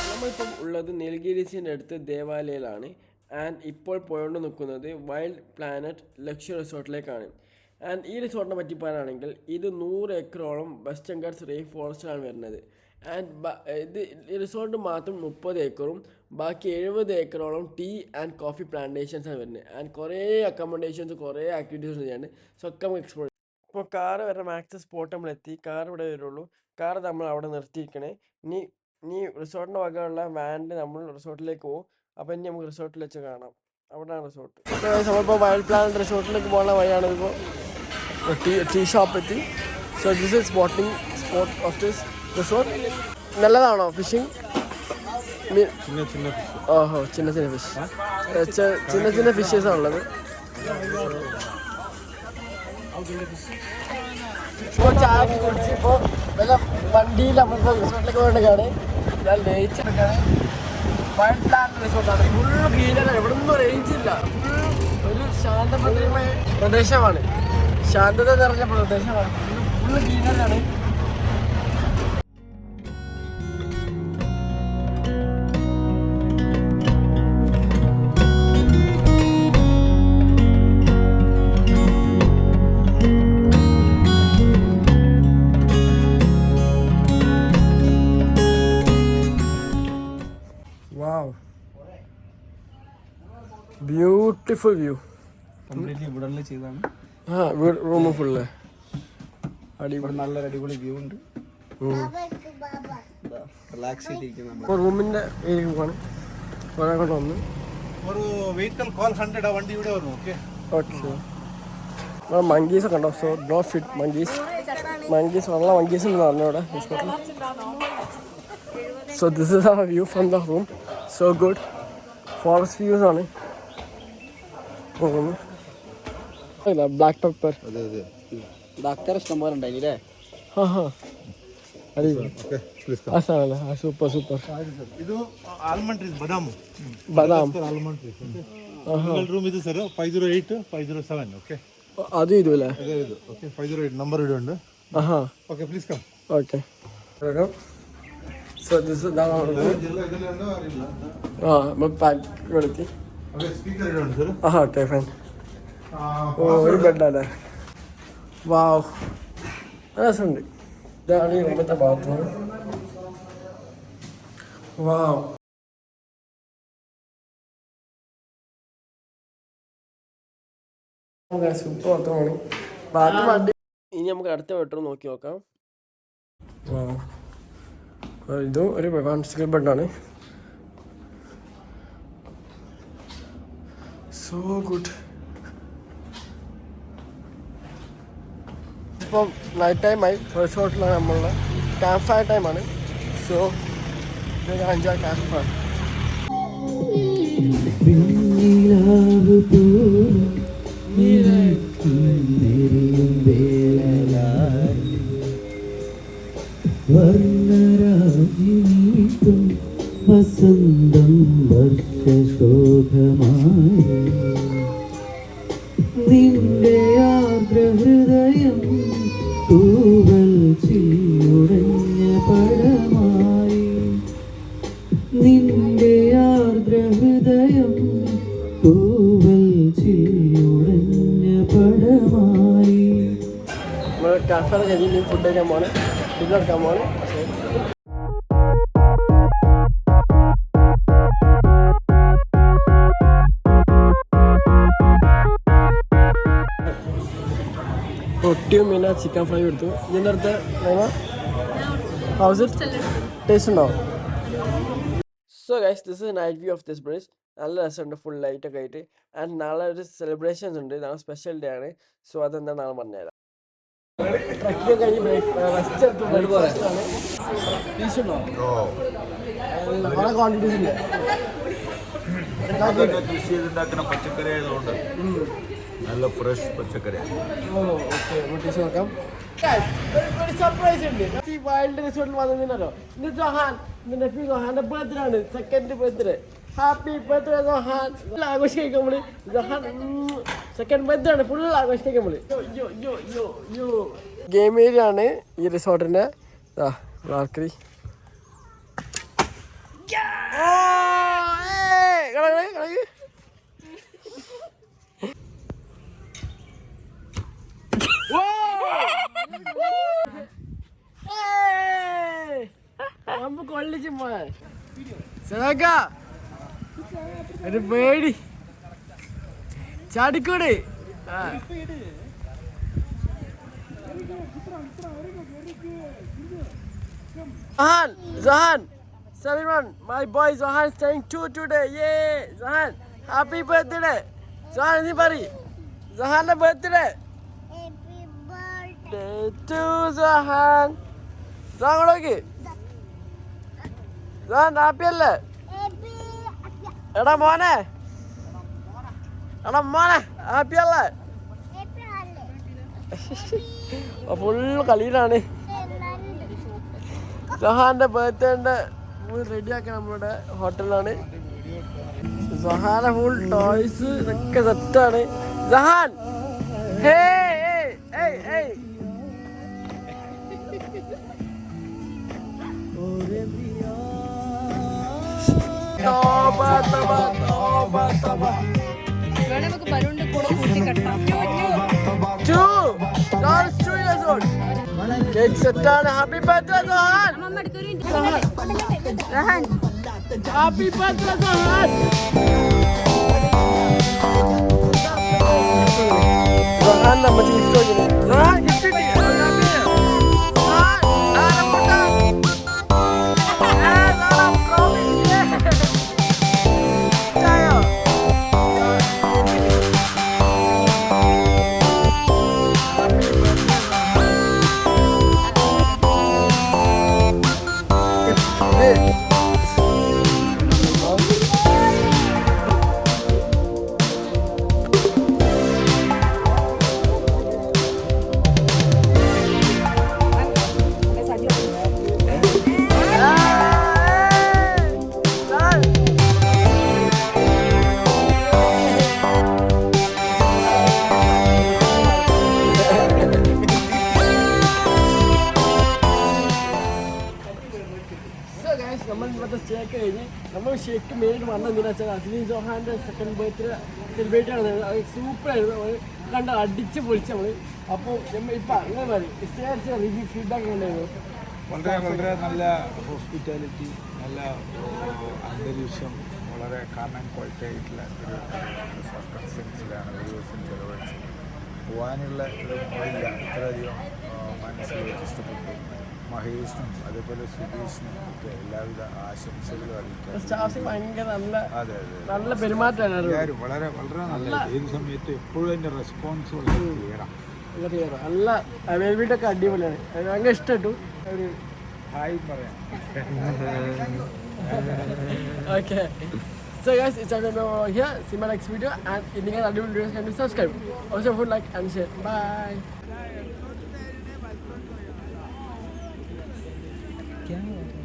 നമ്മളിപ്പം ഉള്ളത് നീലഗിരീസിൻ്റെ അടുത്ത് ദേവാലയയിലാണ്. ആൻഡ് ഇപ്പോൾ പോയോണ്ട് നിൽക്കുന്നത് വൈൽഡ് പ്ലാനറ്റ് ലക്ഷറി റിസോർട്ടിലേക്കാണ്. ആൻഡ് ഈ റിസോർട്ടിനെ പറ്റി പറയുകയാണെങ്കിൽ ഇത് 100 ഏക്കറോളം വെസ്റ്റേൺ ഗാർഡ്സ് റെയിൻ ഫോറസ്റ്റിലാണ് വരുന്നത്. ആൻഡ് ഇത് റിസോർട്ട് മാത്രം 30 ഏക്കറും ബാക്കി 70 ഏക്കറോളം ടീ ആൻഡ് കോഫി പ്ലാന്റേഷൻസാണ് വരുന്നത്. ആൻഡ് കുറേ അക്കോമഡേഷൻസ് കുറേ ആക്ടിവിറ്റീസ് ചെയ്യാണ്ട്. സോ ഒക്കെ നമുക്ക് എക്സ്പ്ലോർ ചെയ്യാം. ഇപ്പോൾ കാറ് വരെ മാക്സ് സ്പോട്ട് നമ്മളെത്തി. കാർ ഇവിടെ വരുള്ളൂ. കാർ നമ്മൾ അവിടെ നിർത്തിയിരിക്കണേ. ഇനി റിസോർട്ടിൻ്റെ വകയുള്ള വാനിൽ നമ്മൾ റിസോർട്ടിലേക്ക് പോകും. അപ്പോൾ ഇനി നമുക്ക് റിസോർട്ടിൽ വെച്ച് കാണാം. അവിടെയാണ് റിസോർട്ട്. നമ്മളിപ്പോൾ വൈൽഡ് പ്ലാനറ്റ് റിസോർട്ടിലേക്ക് പോകുന്ന വഴിയാണ്. ഇപ്പോൾ ടീ ഷോപ്പ് എത്തി. So this is spot of this resort. നല്ലതാണോ ഫിഷിങ്? ഓഹോ, ചിന്ന ഫിഷ്. ചിന്ന ഫിഷസ് ആണുള്ളത്. ഇപ്പോൾ ചായ കുടിച്ച് ഇപ്പോൾ വല്ല വണ്ടിയിൽ നമ്മളിപ്പോൾ റിസോർട്ടിലേക്ക് പോകേണ്ടതാണ്. ഞാൻ ലയിച്ചെടുക്കാണ്. വൈൽഡ് പ്ലാനറ്റ് റിസോർട്ടാണ്. Full greenery. എവിടെ ഒന്നും റേഞ്ച് ഇല്ല. ഒരു ശാന്തമായ പ്രദേശമാണ്. ശാന്തത നിറഞ്ഞ പ്രദേശമാണ്. ഫുൾ ഗ്രീനറിയാണ്. Beautiful view. റൂം ഫുള്ള് നല്ലൊരു അടിപൊളി വ്യൂ ഉണ്ട്. റിലാക്സ് ചെയ്തിരിക്കുന്ന റൂമിന്റെ ഏരിയയാണ് വന്ന് ഒരു വെഹിക്കിൾ കോൾ 100 വണ്ടി ഇവിടെ വരും. ഓക്കെ മങ്കീസ് ഒക്കെ ഉണ്ടോ? സോ ഡോ ഫിറ്റ് മങ്കീസ് ഉള്ള മങ്കീസ് എന്ന് പറഞ്ഞു ഇവിടെ. So this is our view from the room. So good. Forest views ആണ്. Black pepper. ഇഷ്ടംപോലെ ഉണ്ടായില്ലേ? സൂപ്പർ ಇದು ಆಲ್ಮಂಡ್ ಟ್ರೀಸ್ ಬಾದಾಮ್ ಆಲ್ಮಂಡ್ ಟ್ರೀಸ್. ರೂಮ್ ಇದು ಸರ್ 508 507. ಓಕೆ ಅದು ಇದು ಅಲ್ಲ? ಇದು ಓಕೆ 508 ನಂಬರ್ ಇದೆ ഉണ്ട്. Okay please come. Okay so this is ನಾವು ಪ್ಯಾಕ್ ಕೊಡ್ತಿ. ಓಕೆ ಸ್ಪೀಕರ್ ಇದೆ ഉണ്ട് ಸರ್. Okay fine. ഒരു ബെഡല്ലേ? വാവ്, രസമുണ്ട്. ഇതാണ് ഈ റൂമത്തെ ബാത്റൂം. വാവ്, സൂപ്പർ ബാത്റൂമാണ്. ബാക്കി വണ്ടി ഇനി നമുക്ക് അടുത്ത ബെഡ്റൂം നോക്കി നോക്കാം. വാവ്, ഇതും ഒരു സിംഗിൾ ബെഡാണ്. So good. ഇപ്പം നൈറ്റ് ടൈമായി. റിസോർട്ടിലാണ് നമ്മളുടെ ക്യാമ്പ് ഫയർ ടൈമാണ്. So enjoy camp fire. വസന്തം വർഷശോഭമായി നിന്റെ ആർദ്രഹൃദയം തൂവൽ ചില്ലുടഞ്ഞ പടമായി. നിന്റെ ആർദ്രഹൃദയം തൂവൽ ചില്ലുടഞ്ഞ പടമായി. നമ്മൾ കാഫേ കഴിഞ്ഞ് ഫുഡ് കഴിക്കാൻ പോകണം, ഡിന്നർ എടുക്കാൻ പോകണം. റൊട്ടിയും പിന്നെ ചിക്കൻ ഫ്രൈ എടുത്തു. ഇതിൻ്റെ അടുത്ത് ഹൗസ് ടേസ്റ്റ് ഉണ്ടാവും. So guys, this is night view of this bridge. നല്ല രസമുണ്ട്, ഫുൾ ലൈറ്റൊക്കെ ആയിട്ട്. ആൻഡ് നാളെ ഒരു സെലിബ്രേഷൻസ് ഉണ്ട്. നാളെ സ്പെഷ്യൽ ഡേ ആണ്. സോ അതെന്താ നാളെ പറഞ്ഞുതരാം. ട്രക്കിങ് കഴിഞ്ഞ് റെസ്റ്റ് എടുത്തു. പീസ് ഉണ്ടോ? പല ക്വാണ്ടിറ്റീസ് ഉണ്ട്. കൃഷി ചെയ്തുണ്ടാക്കുന്ന പച്ചക്കറി ആയതുകൊണ്ട് നല്ല ഫ്രഷ് പച്ചക്കറി. നോക്കാം. ഒരു സർപ്രൈസ് ഉണ്ട്. ഈ വൈൽഡ് റിസോർട്ടിൽ വന്നതിനല്ലോ. ഇത് ജൊഹാൻ, നെഫ്യൂ ജൊഹാന്റെ ബർത്ത്ഡേ ആണ്. 2nd birthday. Happy birthday Johan. Full ആഘോഷിക്കാം നമ്മള്. ജൊഹാൻ 2nd ബർത്ത്ഡേ ആണ്. ഫുൾ ആഘോഷിക്കാം നമ്മള്. ഗെയിം ഏരിയ ആണ് ഈ റിസോർട്ടിന്റെ. Valkyrie. Oh, hey! Got it. നമുക്ക് കൊള്ളിച്ചു പോയാൽ ഒരു പേടി ചാടിക്കൂടെ Zahan, everyone, my boy Zahan is staying 2 today. Yay, Zahan, happy birthday. Zahan, anybody? Zahan's birthday. Happy birthday to Zahan. Zahan, okay. Zahan, happy alle. Happy. Eda mone. Eda mone, happy alle. Happy alle. Full കളിയിലാണ്. സഹാന്റെ birthday റെഡിയാക്കാൻ നമ്മുടെ ഹോട്ടലിലാണ്. സഹാന്റെ full toys ഇതൊക്കെ സെറ്റാണ്. Sahan cake സെറ്റാണ്. Happy birthday Sahan. Happy birthday Sahan. Sahan നമ്മ ഗിഫ്റ്റ് സഹാൻ ഗിഫ്റ്റ് നമ്മൾ ഇവിടുത്തെ സ്റ്റേക്ക് കഴിഞ്ഞ് നമ്മൾ ഷേക്ക് മെയിനായിട്ട് വന്നതെന്ന് വെച്ചാൽ അസ്ലീൻ സോഹാൻ്റെ സെക്കൻഡ് ബർത്ത്ഡേ സെലിബ്രേറ്റ് ആണ്. അത് സൂപ്പറായിരുന്നു. കണ്ട അടിച്ച് പൊളിച്ച് നമ്മൾ. അപ്പോൾ ഇപ്പം അങ്ങനെ മതി സ്റ്റേ റിവ്യൂ ഫീഡ്ബാക്ക് ഉണ്ടായിരുന്നു. വളരെ നല്ല ഹോസ്പിറ്റാലിറ്റി, നല്ല അന്തരീക്ഷം, വളരെ കാണാൻ ക്വാളിറ്റി ആയിട്ടുള്ള ഒരു സർക്കംസ്റ്റൻസിലാണ് ഒരു ദിവസം ചിലവഴിച്ചത്. പോകാനുള്ള ഒരു മോളില്ല, ഇത്രയധികം മനസ്സിൽ ഇഷ്ടപ്പെട്ടു. മഹേഷിനും അതേപോലെ സുധീഷിനും ഒക്കെ എല്ലാവിധ ആശംസകളും അറിയിക്കാം. അതെ നല്ല പെരുമാറ്റമാണ് എല്ലാവരും വളരെ വളരെ നല്ല. ഏത് സമയത്ത് എപ്പോഴും അതിൻ്റെ റെസ്പോൺസ് വളരെ ക്ലിയറാണ്. നല്ല അവൈലബിലിറ്റി അടിപൊളിയാണ്. ഭയങ്കര ഇഷ്ടപ്പെട്ടു. ഒരു ഹായ് പറയാം. Okay. So guys, it's time to here. See my next video, and if you guys are new, can you subscribe? Also, put like and share. Bye. क्या हुआ?